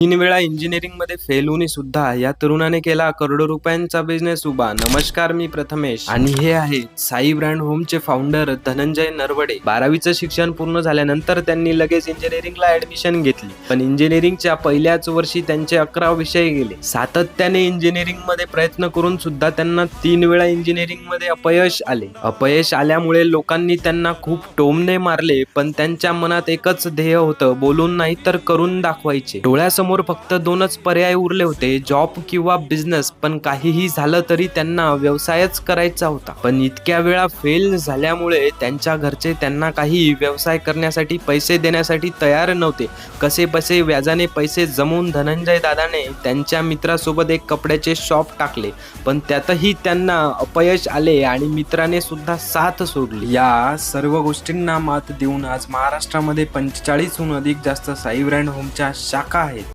3 वेळा इंजिनिअरिंगमध्ये फेल होऊन सुद्धा या तरुणाने केला करोडो रुपयांचा बिझनेस उभा. नमस्कार, मी प्रथमेश आणि हे आहे साई ब्रँड होमचे फाउंडर धनंजय नरवडे. 12वीचं शिक्षण पूर्ण झाल्यानंतर त्यांनी लगेच इंजिनिअरिंगला ऍडमिशन घेतली, पण इंजिनिअरिंगच्या पहिल्याच वर्षी त्यांचे 11 विषय गेले. सातत्याने इंजिनिअरिंगमध्ये प्रयत्न करून सुद्धा त्यांना 3 वेळा इंजिनिअरिंगमध्ये अपयश आले. अपयश आल्यामुळे लोकांनी त्यांना खूप टोमणे मारले, पण त्यांच्या मनात एकच ध्येय होतं, बोलून नाही तर करून दाखवायचे. डोळ्यासमोर फक्त 2च पर्याय उरले होते, जॉब किंवा बिझनेस. पण काहीही झालं तरी त्यांना व्यवसायच करायचा होता. पण इतक्या वेळा फेल झाल्यामुळे त्यांच्या घरचे त्यांना काही व्यवसाय करण्यासाठी पैसे देण्यासाठी तयार नव्हते. कसेबसे व्याजाने पैसे जमवून धनंजय दादाने त्यांच्या मित्रासोबत एक कपड्याचे शॉप टाकले, पण त्यातही त्यांना अपयश आले आणि मित्राने सुद्धा साथ सोडली. या सर्व गोष्टींना मात देऊन आज महाराष्ट्रामध्ये 45हून अधिक जास्त साई ब्रँड होमच्या शाखा आहेत.